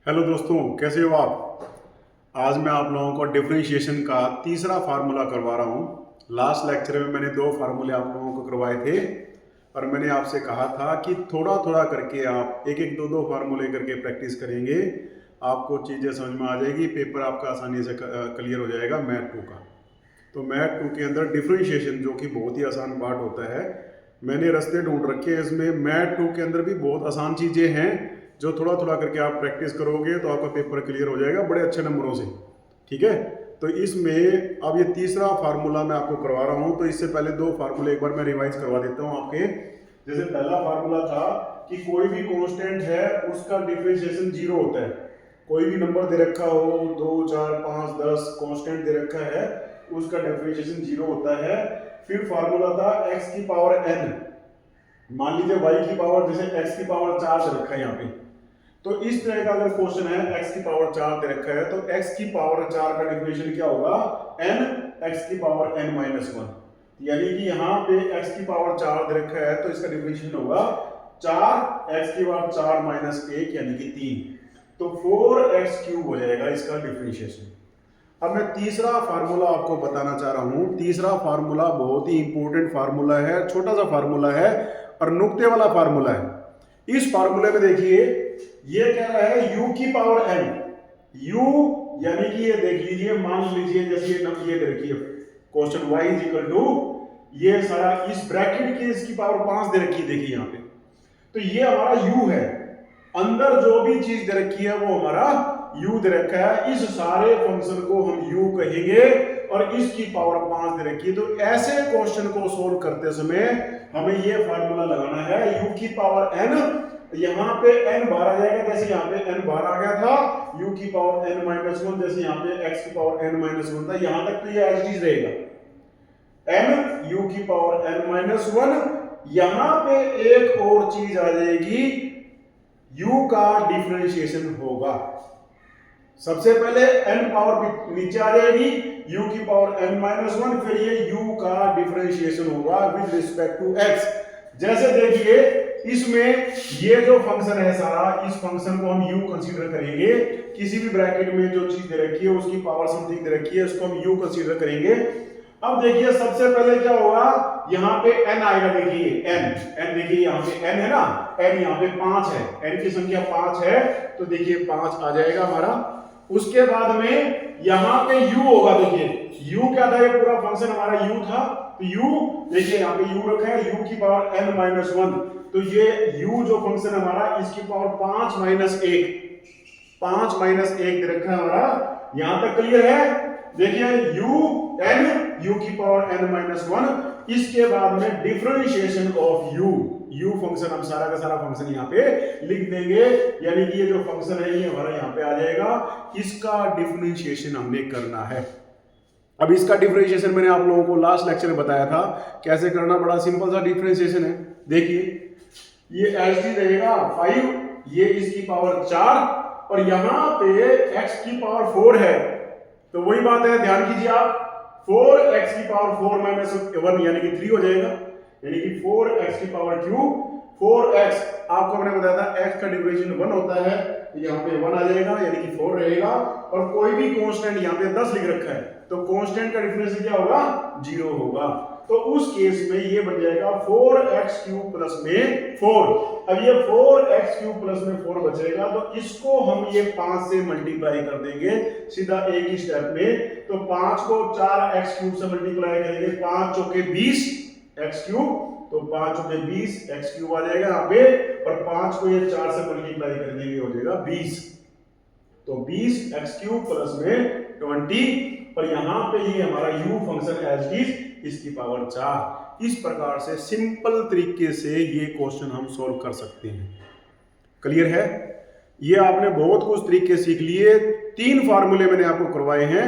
Hello दोस्तों, कैसे हो आप। आज मैं आप लोगों को डिफरेंशिएशन का तीसरा फार्मूला करवा रहा हूँ। लास्ट लेक्चर में मैंने दो फार्मूले आप लोगों को करवाए थे और मैंने आपसे कहा था कि थोड़ा थोड़ा करके आप एक एक दो दो फार्मूले करके प्रैक्टिस करेंगे, आपको चीज़ें समझ में आ जाएगी, पेपर आपका आसानी से क्लियर हो जाएगा मैथ 2 का। तो मैथ 2 के अंदर डिफरेंशिएशन जो कि बहुत ही आसान पार्ट होता है, मैंने रास्ते ढूंढ रखे हैं इसमें। मैथ 2 के अंदर भी बहुत आसान चीज़ें हैं जो थोड़ा थोड़ा करके आप प्रैक्टिस करोगे तो आपका पेपर क्लियर हो जाएगा बड़े अच्छे नंबरों से। ठीक है, तो इसमें अब ये तीसरा फार्मूला मैं आपको करवा रहा हूँ। तो इससे पहले दो फार्मूले एक बार मैं रिवाइज करवा देता हूँ आपके। जैसे पहला फार्मूला था कि कोई भी कांस्टेंट है उसका डिफरेंशिएशन जीरो होता है। कोई भी नंबर दे रखा हो, 2, 4, 5, 10 कांस्टेंट दे रखा है, उसका डिफरेंशिएशन जीरो होता है। फिर फार्मूला था x की पावर n। मान लीजिए y की पावर, जैसे x की पावर 4 दे रखा है यहाँ पे, तो इस तरह का अगर क्वेश्चन है x की पावर 4 दे रखा है तो x की पावर 4 का डिफरेंशियल क्या होगा, n x की पावर n माइनस 1। यानी कि यहाँ पे x की पावर 4 दे रखा है तो इसका डिफरेंशियल होगा 4 x की पावर 4 माइनस 1 यानी कि 3। तो 4x क्यूब हो जाएगा इसका डिफरेंशिएशन। अब मैं तीसरा फार्मूला आपको बताना चाह रहा हूं। तीसरा फार्मूला बहुत ही इंपॉर्टेंट फार्मूला है, छोटा सा फार्मूला है और नुक्ते वाला फार्मूला है। इस फार्मूले में देखिए ये कह रहा है u की पावर n। u यानी कि ये देख लीजिए, मान लीजिए जैसे ये देखिए question y is equal to, ये सारा इस ब्रैकेट की इसकी पावर 5 दे रखी है, देखिए यहाँ पे। तो ये हमारा u है, अंदर जो भी चीज दे रखी है वो हमारा u दे रखा है। इस सारे फंक्शन को हम u कहेंगे और इसकी पावर 5 दे रखी है। तो ऐसे क्वेश्चन को सोल्व करते समय हमें ये फार्मूला लगाना है, u की पावर n। यहाँ पे n बाहर आ जाएगा, जैसे यहाँ पे n बाहर आ गया था, u की पावर n माइनस 1, जैसे यहाँ पे x की पावर n माइनस 1 था, यहां तक तो ये एज इट इज रहेगा, n u की पावर n माइनस 1। यहां पे एक और चीज आ जाएगी, u का डिफरेंशिएशन होगा। सबसे पहले n पावर नीचे आ जाएगी, u की पावर n माइनस 1, फिर ये u का डिफरेंशिएशन होगा विद रिस्पेक्ट टू x। जैसे देखिए इसमें ये जो फंक्शन है सारा, इस फंक्शन को हम u कंसीडर करेंगे। किसी भी ब्रैकेट में जो चीज दे रखी है उसकी पावर समथिंग दे रखी है, उसको हम u कंसीडर करेंगे। अब देखिए सबसे पहले क्या होगा, यहाँ पे n आएगा, देखिए n देखिए यहाँ पे n है ना, n यहाँ पे 5 है, n की संख्या 5 है, तो देखिए 5 आ जाएगा हमारा। उसके बाद में यहाँ पे u होगा, देखिए u क्या था, ये पूरा फंक्शन हमारा u था, तो u देखिए यहाँ पे u रखा है, u की पावर n माइनस 1। तो ये u जो फंक्शन हमारा, इसकी पावर 5 माइनस 1, 5 माइनस 1 दे रखा है हमारा। यहां तक क्लियर है। देखिए u की पावर n माइनस 1। इसके बाद में डिफरेंशिएशन ऑफ u फंक्शन, हम सारा का सारा फंक्शन यहाँ पे लिख देंगे, यानी कि ये जो फंक्शन है ये हमारा यहाँ पे आ जाएगा। इसका डिफरेंशिएशन हमने करना है। अब इसका डिफरेंशिएशन मैंने आप लोगों को लास्ट लेक्चर में बताया था कैसे करना, बड़ा सिंपल सा डिफरेंशिएशन है। देखिए ये एच डी रहेगा 5, ये इसकी पावर 4 और यहाँ पे x की पावर 4 है। तो वही बात है, ध्यान कीजिए आप, 4x की पावर 4 माइनस 1 यानी कि 3 हो जाएगा, यानी कि 4x की पावर क्यूब 4x। आपको मैंने बताया था x का डिफरेंशिएशन 1 होता है, तो यहाँ पे 1 आ जाएगा यानी कि 4 रहेगा। और कोई भी कांस्टेंट यहाँ पे 10 लिख रखा है, तो कांस्टेंट का डिफरेंशिएशन क्या होगा, 0 होगा। तो उस केस में ये बन जाएगा 4x क्यूब प्लस में 4। अब ये 4x क्यूब प्लस में 4 बचेगा, तो इसको हम ये 5 से मल्टीप्लाई कर देंगे सीधा एक ही स्टेप में। तो 5 को 4x क्यूब से मल्टीप्लाई करेंगे, 5 चौके 20 x क्यूब, तो 5 चौके 20 x क्यूब आ जाएगा यहाँ पे, और 5 को ये 4 से मल्टीप्लाई कर देंगे, हो जाएगा 20। तो 20 x क्यूब प्लस में 20, और यहाँ पे ये हमारा u function as it is, इसकी पावर 4। इस प्रकार से सिंपल तरीके से ये क्वेश्चन हम सॉल्व कर सकते हैं। क्लियर है। ये आपने बहुत कुछ तरीके सीख लिए। 3 फार्मूले मैंने आपको करवाए हैं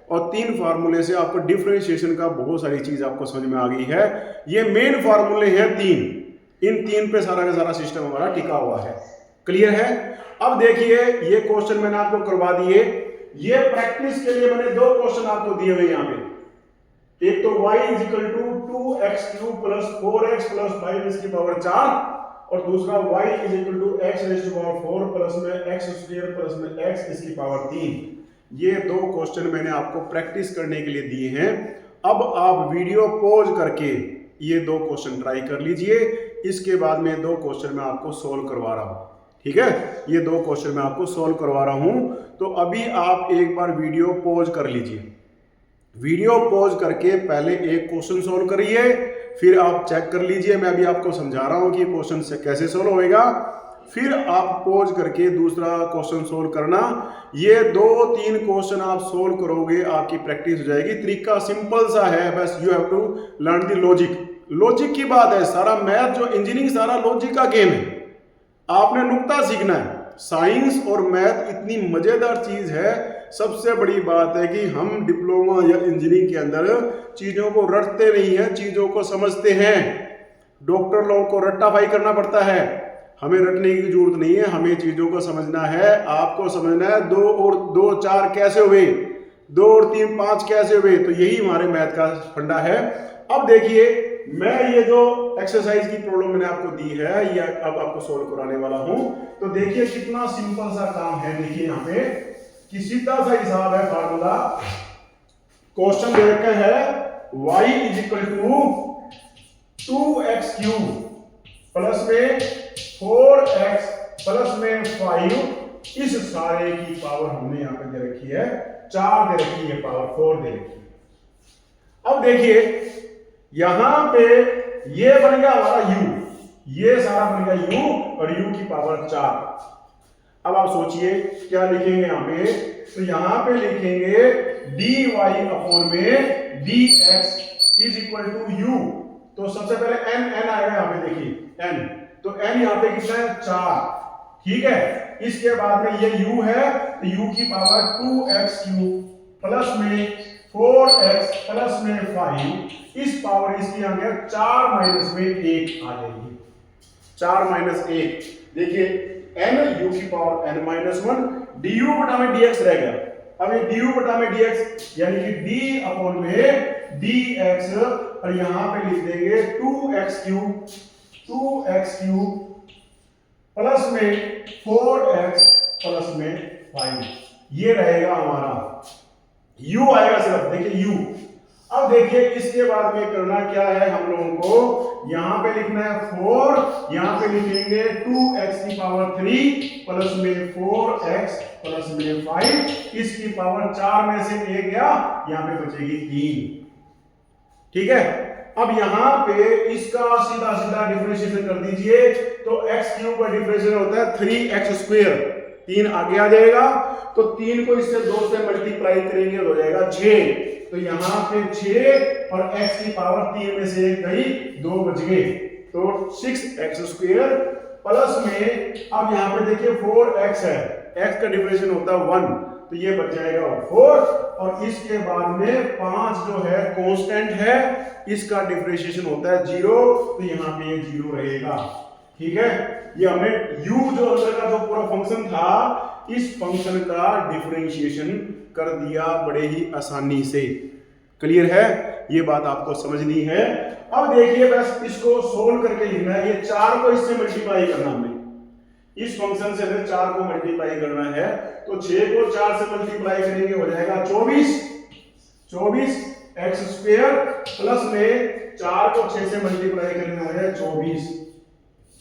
और 3 फार्मूले से आपको डिफरेंशिएशन का बहुत सारी चीज आपको समझ में आ गई है। ये मेन फार्मूले हैं 3, इन 3 पे सारा का सारा सिस्टम हमारा टिका हुआ है। क्लियर है। अब देखिए ये क्वेश्चन मैंने आपको करवा दिए। ये प्रैक्टिस के लिए मैंने 2 क्वेश्चन आपको दिए हुए यहाँ पे। एक तो y is equal to 2x cube plus 4x plus 5 इसकी पावर 4, और दूसरा y is equal to x raise to power 4 plus में एक्स स्क्वायर प्लस में एक्स इसकी पावर 3। ये दो क्वेश्चन मैंने आपको प्रैक्टिस करने के लिए दिए हैं। अब आप वीडियो पॉज करके ये दो क्वेश्चन ट्राई कर लीजिए। इसके बाद में दो क्वेश्चन मैं आपको सोल्व करवा रहा हूँ, ठीक है। ये दो क्वेश्चन मैं आपको सोल्व करवा रहा हूँ, तो अभी आप एक बार वीडियो पॉज कर लीजिए। वीडियो पॉज करके पहले एक क्वेश्चन सोल्व करिए, फिर आप चेक कर लीजिए। मैं अभी आपको समझा रहा हूं कि क्वेश्चन से कैसे सोल्व होएगा, फिर आप पॉज करके दूसरा क्वेश्चन सोल्व करना। ये 2-3 क्वेश्चन आप सोल्व करोगे, आपकी प्रैक्टिस हो जाएगी। तरीका सिंपल सा है, बस you have to learn the logic. Logic की बात है, सारा मैथ जो इंजीनियरिंग सारा लॉजिक का गेम है। आपने नुक्ता सीखना है। साइंस और मैथ इतनी मजेदार चीज है। सबसे बड़ी बात है कि हम डिप्लोमा या इंजीनियरिंग के अंदर चीजों को रटते नहीं है, चीजों को समझते हैं। डॉक्टर लोगों को रट्टाफाई करना पड़ता है, हमें रटने की जरूरत नहीं है। हमें चीजों को समझना है। आपको समझना है 2 और 2 4 कैसे हुए, 2 और 3 5 कैसे हुए। तो यही हमारे मैथ का फंडा है। अब देखिए, मैं ये जो एक्सरसाइज की प्रॉब्लम मैंने आपको दी है, ये अब आपको सोल्व कराने वाला हूं। तो देखिए कितना सिंपल सा काम है। देखिए यहाँ पे कि सीधा सा हिसाब है, फार्मूला। क्वेश्चन दे रखा है y is equal to 2x cube plus में 4x प्लस में 5। इस सारे की पावर हमने यहां पे दे रखी है 4 दे रखी है, पावर 4 दे रखी है। अब देखिए यहां पे ये बन गया हमारा u, ये सारा बन गया u और u की पावर 4। अब आप सोचिए क्या लिखेंगे यहां पे, तो यहां पे लिखेंगे dy अपॉन में dx is equal to u। तो सबसे पहले n आएगा यहां पे, देखिए n, तो n यहां पे कितना है 4, ठीक है। इसके बाद में ये u है, तो u की पावर 2x क्यूब प्लस में 4x प्लस में 5। इस पावर इसकी आ गया 4 माइनस में 1 आ जाएगी, 4 माइनस 1। देखिए n u की पावर n माइनस 1 du बटा में dx रह गया। अब ये du बटा में dx यानी कि d अपॉन में dx, और यहां पे लिख देंगे 2x क्यूब प्लस में 4x प्लस में 5। ये रहेगा हमारा u आएगा सिर्फ, देखिए u। अब देखिए इसके बाद में करना क्या है हम लोगों को, यहां पे लिखना है 4, यहां पे लिखेंगे 2x की पावर 3 प्लस में 4x प्लस में 5। इसकी पावर 4 में से 1 गया, यहां पे बचेगी 3, ठीक है। अब यहां पे इसका सीधा सीधा डिफरेंशिएशन कर दीजिए, तो x क्यूब का डिफरेंशिएशन होता है 3x स्क्वायर, 3 आगे आ जाएगा, तो 3 को इससे 2 से मल्टीप्लाई करेंगे हो जाएगा 6। तो यहां पे 6 और x की पावर 3 में से 1 गई, 2 बच गए, तो 6x स्क्वायर प्लस में, अब यहां पे देखिए 4x है, x का डिफरेंशिएशन होता है 1, तो ये बच जाएगा 4। और इसके बाद में 5 जो है कांस्टेंट है, इसका डिफरेंशिएशन होता है 0, तो यहां पे ये 0 रहेगा, ठीक है। ये हमने u जो अंदर का जो पूरा फंक्शन था, इस फंक्शन का डिफरेंशिएशन कर दिया बड़े ही आसानी से। क्लियर है, ये बात आपको समझनी है। अब देखिए बस इसको सोल्व करके लिखना है। ये 4 को इससे मल्टीप्लाई करना, हमें इस फंक्शन से हमें 4 को मल्टीप्लाई करना है, तो 6 को 4 से मल्टीप्लाई करेंगे हो जाएगा 24 x स्क्वायर प्लस में 4 को 6 से मल्टीप्लाई करेंगे हो जाएगा 24,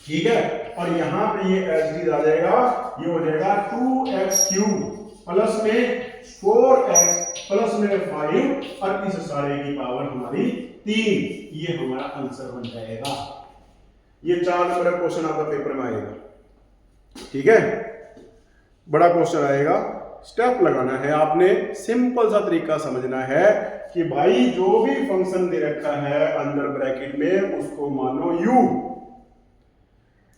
ठीक है। और यहां पे ये एच आ जाएगा, ये हो जाएगा 2x क्यूब प्लस में 4x प्लस में 5, और इस सारे की पावर हमारी 3। ये हमारा आंसर बन जाएगा। ये 4 नंबर का क्वेश्चन आपका पेपर में आएगा, ठीक है। बड़ा क्वेश्चन आएगा, स्टेप लगाना है आपने। सिंपल सा तरीका समझना है कि भाई जो भी फंक्शन दे रखा है अंदर ब्रैकेट में, उसको मानो u।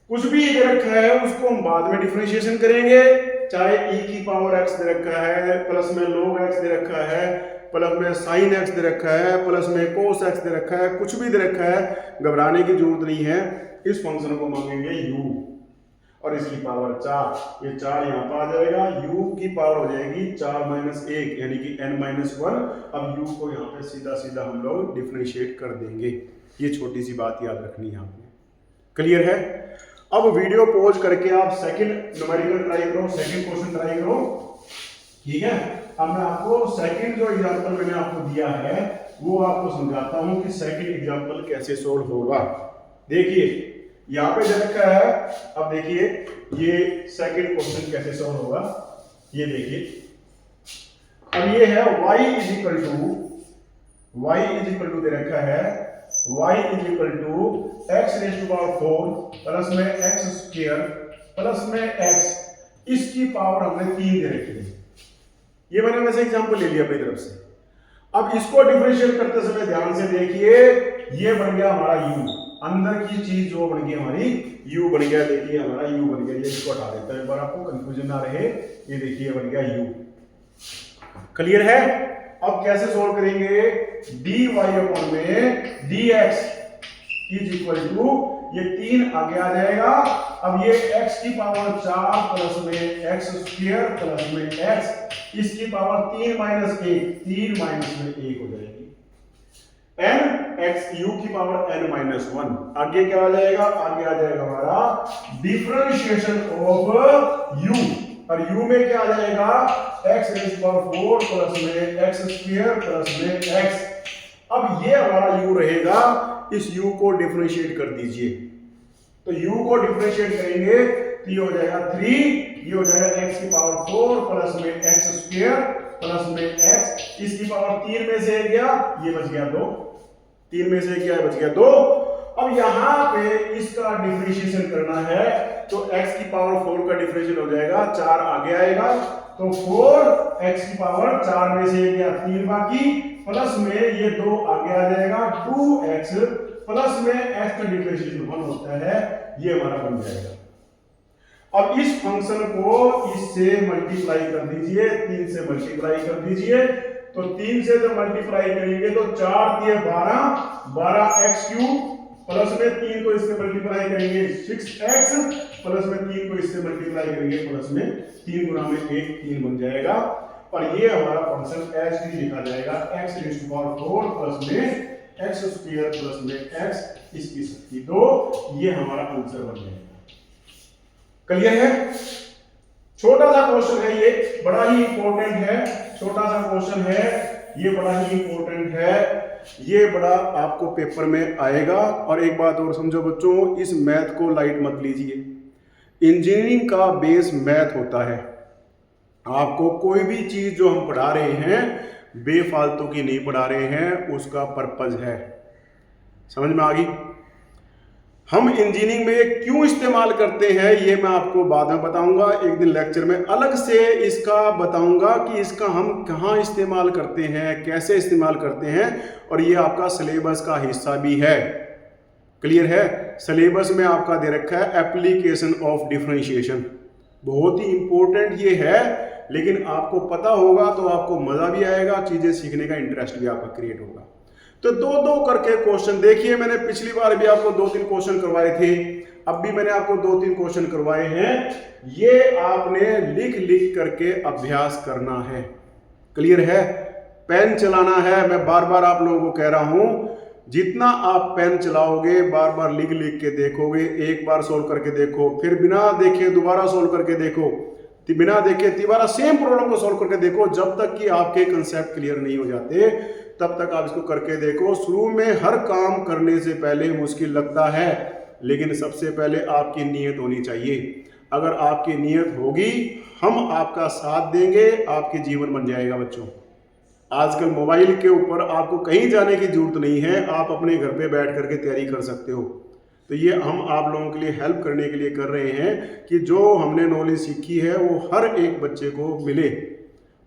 कुछ भी दे रखा है उसको हम बाद में डिफरेंशिएशन करेंगे, चाहे e की पावर x दे रखा है, प्लस में log x दे रखा है, प्लस में sin x दे रखा है, प्लस में cos x दे रखा है, कुछ भी दे रखा है, घबराने की जरूरत नहीं है। इस फंक्शन को मांगेंगे u और इसकी पावर 4, ये 4 यहाँ पर आ जाएगा, u की पावर हो जाएगी 4 माइनस 1 यानी कि n माइनस 1। अब u को यहाँ पे सीधा सीधा हम लोग डिफरेंशिएट कर देंगे। ये छोटी सी बात याद रखनी है आपने। क्लियर है। अब वीडियो पॉज करके आप सेकंड न्यूमेरिकल ट्राई करो, सेकंड क्वेश्चन ट्राई करो, ठीक है। अब मैं आपको सेकंड जो एग्जांपल मैंने आपको दिया है वो आपको समझाता हूं कि सेकंड एग्जांपल कैसे सोल्व होगा। देखिए यहाँ पे जो रखा है, अब देखिए ये सेकंड क्वेश्चन कैसे सोल्व होगा, ये देखिए। अब ये है y इज इक्वल टू दे रखा है y is equal to x raise to power 4 plus में एक्स स्क्वायर प्लस में x, इसकी पावर हमने 3 दे रखी है। ये मैंने वैसे एग्जांपल ले लिया अपनी तरफ से। अब इसको डिफरेंशिएट करते समय ध्यान से देखिए, ये बन गया हमारा u, अंदर की चीज जो बन गई हमारी u बन गया। देखिए हमारा u बन गया, ये इसको हटा देता है एक बार, आपको कंफ्यूजन ना रहे। ये देखिए बन गया u, क्लियर है। अब कैसे सोल्व करेंगे, dy अपॉन में dx इज इक्वल टू, ये 3 आगे आ जाएगा। अब ये x की पावर 4 प्लस में x स्क्वायर प्लस में x, इसकी पावर 3 माइनस 1, 3 माइनस में 1 हो जाएगी। n x u की पावर n माइनस 1, आगे क्या आ जाएगा, आगे आ जाएगा हमारा डिफरेंशिएशन ऑफ u, और u में क्या आ जाएगा x रेज़ पावर 4 प्लस में x स्क्वायर प्लस में x। अब ये हमारा u रहेगा, इस u को डिफरेंशिएट कर दीजिए। तो u को डिफरेंशिएट करेंगे तो ये हो जाएगा 3, ये हो जाएगा x की पावर 4 प्लस में x स्क्वायर प्लस में x, इसकी पावर 3 में से गया, ये बच गया 2, 3 में से क्या बच गया 2। अब यहां पे इसका डिफरेंशिएशन करना है तो x की पावर 4 का डिफरेंशिएशन हो जाएगा, 4 आगे आएगा तो 4, x की पावर 4 में से गया 3 बाकी, प्लस में ये 2 आगे आ जाएगा 2x प्लस में x का डिफरेंशिएशन 1 होता है, ये हमारा बन जाएगा। अब इस फंक्शन को इससे मल्टीप्लाई कर दीजिए, 3 से मल्टीप्लाई कर दीजिए। तो 3 से जब मल्टीप्लाई करेंगे तो 4 दिए 12x क्यूब प्लस में 3 को इससे मल्टीप्लाई करेंगे 6x प्लस में 3 को इससे मल्टीप्लाई करेंगे प्लस में 3 गुना में 1, 3 बन जाएगा। और ये हमारा फंक्शन एच डी लिखा जाएगा, x raise to power 4 plus में x स्क्वायर प्लस में x, इसकी शक्ति 2, ये हमारा आंसर बन जाएगा। क्लियर है। छोटा सा क्वेश्चन है, ये बड़ा ही इंपॉर्टेंट है, छोटा सा क्वेश्चन है, ये बड़ा ही इंपॉर्टेंट है, ये बड़ा आपको पेपर में आएगा। और एक बात और समझो बच्चों, इस मैथ को लाइट मत लीजिए, इंजीनियरिंग का बेस मैथ होता है। आपको कोई भी चीज जो हम पढ़ा रहे हैं बेफालतू की नहीं पढ़ा रहे हैं, उसका पर्पज है। समझ में आ गई। हम इंजीनियरिंग में ये क्यों इस्तेमाल करते हैं ये मैं आपको बाद में बताऊंगा, एक दिन लेक्चर में अलग से इसका बताऊंगा कि इसका हम कहाँ इस्तेमाल करते हैं, कैसे इस्तेमाल करते हैं, और ये आपका सिलेबस का हिस्सा भी है। क्लियर है। सिलेबस में आपका दे रखा है एप्लीकेशन ऑफ डिफरेंशिएशन, बहुत ही इंपॉर्टेंट ये है, लेकिन आपको पता होगा तो आपको मजा भी आएगा, चीजें सीखने का इंटरेस्ट भी आपका क्रिएट होगा। तो 2-2 करके क्वेश्चन देखिए, मैंने पिछली बार भी आपको 2-3 क्वेश्चन करवाए थे, अब भी मैंने आपको 2-3 क्वेश्चन करवाए हैं, ये आपने लिख करके अभ्यास करना है। क्लियर है। पेन चलाना है, मैं बार बार आप लोगों को कह रहा हूं, जितना आप पेन चलाओगे, बार बार लिख के देखोगे, एक बार सोल्व करके देखो, फिर बिना देखे दोबारा सोल्व करके देखो, बिना देखे दोबारा सेम प्रॉब्लम को सोल्व करके देखो, जब तक कि आपके कंसेप्ट क्लियर नहीं हो जाते तब तक आप इसको करके देखो। शुरू में हर काम करने से पहले मुश्किल लगता है, लेकिन सबसे पहले आपकी नीयत होनी चाहिए। अगर आपकी नीयत होगी, हम आपका साथ देंगे, आपके जीवन बन जाएगा। बच्चों, आजकल मोबाइल के ऊपर आपको कहीं जाने की जरूरत नहीं है, आप अपने घर पे बैठ करके तैयारी कर सकते हो। तो ये हम आप लोगों के लिए हेल्प करने के लिए कर रहे हैं कि जो हमने नॉलेज सीखी है वो हर एक बच्चे को मिले।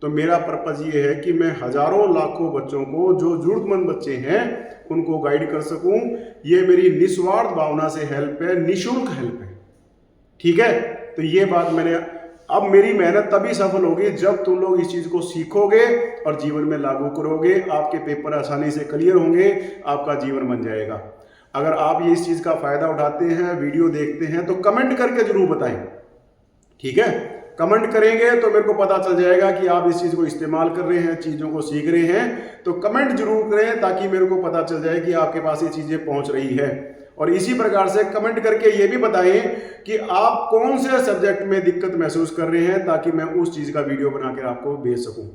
तो मेरा पर्पज़ ये है कि मैं हजारों लाखों बच्चों को, जो जरूरतमंद बच्चे हैं, उनको गाइड कर सकूं। ये मेरी निस्वार्थ भावना से हेल्प है, निःशुल्क हेल्प है। ठीक है। तो ये बात मैंने, अब मेरी मेहनत तभी सफल होगी जब तुम लोग इस चीज़ को सीखोगे और जीवन में लागू करोगे। आपके पेपर आसानी से क्लियर होंगे, आपका जीवन बन जाएगा। अगर आप ये इस चीज़ का फ़ायदा उठाते हैं, वीडियो देखते हैं, तो कमेंट करके जरूर बताएं। ठीक है। कमेंट करेंगे तो मेरे को पता चल जाएगा कि आप इस चीज़ को इस्तेमाल कर रहे हैं, चीज़ों को सीख रहे हैं। तो कमेंट जरूर करें ताकि मेरे को पता चल जाए कि आपके पास ये चीज़ें पहुंच रही है। और इसी प्रकार से कमेंट करके ये भी बताएं कि आप कौन से सब्जेक्ट में दिक्कत महसूस कर रहे हैं, ताकि मैं उस चीज़ का वीडियो बनाकर आपको भेज सकूं।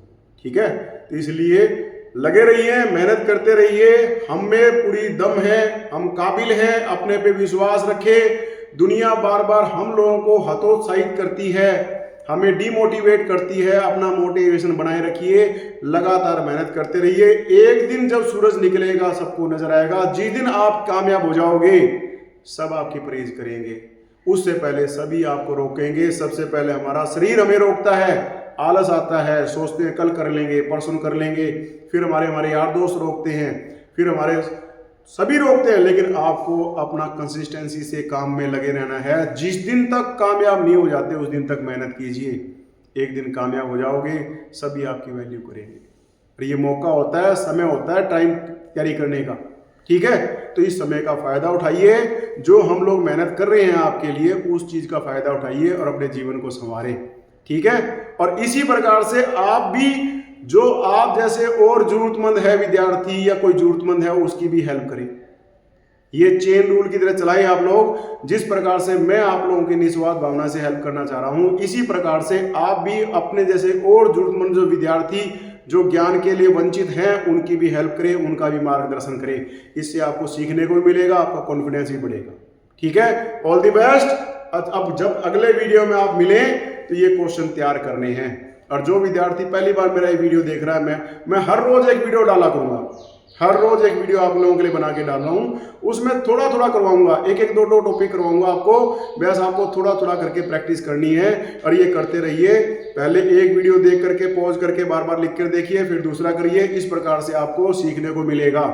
ठीक है, तो इसलिए लगे रहिए, मेहनत करते रहिए, हम में पूरी दम है, हम काबिल हैं, अपने पे विश्वास रखें। दुनिया बार बार हम लोगों को हतोत्साहित करती है, हमें डिमोटिवेट करती है, अपना मोटिवेशन बनाए रखिए, लगातार मेहनत करते रहिए। एक दिन जब सूरज निकलेगा सबको नजर आएगा, जिस दिन आप कामयाब हो जाओगे सब आपकी प्रेज करेंगे, उससे पहले सभी आपको रोकेंगे। सबसे पहले हमारा शरीर हमें रोकता है, आलस आता है, सोचते हैं कल कर लेंगे, परसों कर लेंगे, फिर हमारे यार दोस्त रोकते हैं, फिर हमारे सभी रोकते हैं। लेकिन आपको अपना कंसिस्टेंसी से काम में लगे रहना है। जिस दिन तक कामयाब नहीं हो जाते उस दिन तक मेहनत कीजिए, एक दिन कामयाब हो जाओगे, सभी आपकी वैल्यू करेंगे। और ये मौका होता है, समय होता है टाइम कैरी करने का। ठीक है, तो इस समय का फायदा उठाइए, जो हम लोग मेहनत कर रहे हैं आपके लिए उस चीज का फायदा उठाइए और अपने जीवन को संवारें। ठीक है, और इसी प्रकार से आप भी, जो आप जैसे और जरूरतमंद है विद्यार्थी या कोई जरूरतमंद है, उसकी भी हेल्प करें। ये चेन रूल की तरह चलाएं आप लोग। जिस प्रकार से मैं आप लोगों की निस्वार्थ भावना से हेल्प करना चाह रहा हूं, इसी प्रकार से आप भी अपने जैसे और जरूरतमंद जो विद्यार्थी जो ज्ञान के लिए वंचित हैं उनकी भी हेल्प करें, उनका भी मार्गदर्शन करें। इससे आपको सीखने को मिलेगा, आपका कॉन्फिडेंस भी बढ़ेगा। ठीक है, ऑल द बेस्ट। अब जब अगले वीडियो में आप मिलें तो ये क्वेश्चन तैयार करने हैं। और जो विद्यार्थी पहली बार मेरा ये वीडियो देख रहा है, मैं हर रोज एक वीडियो डाला करूंगा, हर रोज एक वीडियो आप लोगों के लिए बना के डाल रहा हूं। उसमें थोड़ा थोड़ा करवाऊंगा, एक एक दो टॉपिक करवाऊंगा आपको, बस आपको थोड़ा थोड़ा करके प्रैक्टिस करनी है। और ये करते रहिए, पहले एक वीडियो देख करके पॉज करके बार बार लिख कर देखिए, फिर दूसरा करिए। इस प्रकार से आपको सीखने को मिलेगा।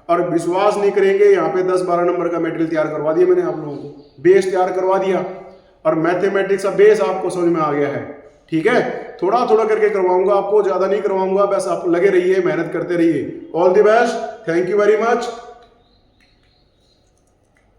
और विश्वास नहीं करेंगे, यहाँ पे 10-12 नंबर का मटेरियल तैयार करवा दिया मैंने आप लोगों को, बेस तैयार करवा दिया, और मैथमेटिक्स का बेस आपको समझ में आ गया है। ठीक है, थोड़ा थोड़ा करके करवाऊंगा आपको, ज्यादा नहीं करवाऊंगा, बस आप लगे रहिए, मेहनत करते रहिए। All the best, thank you very much.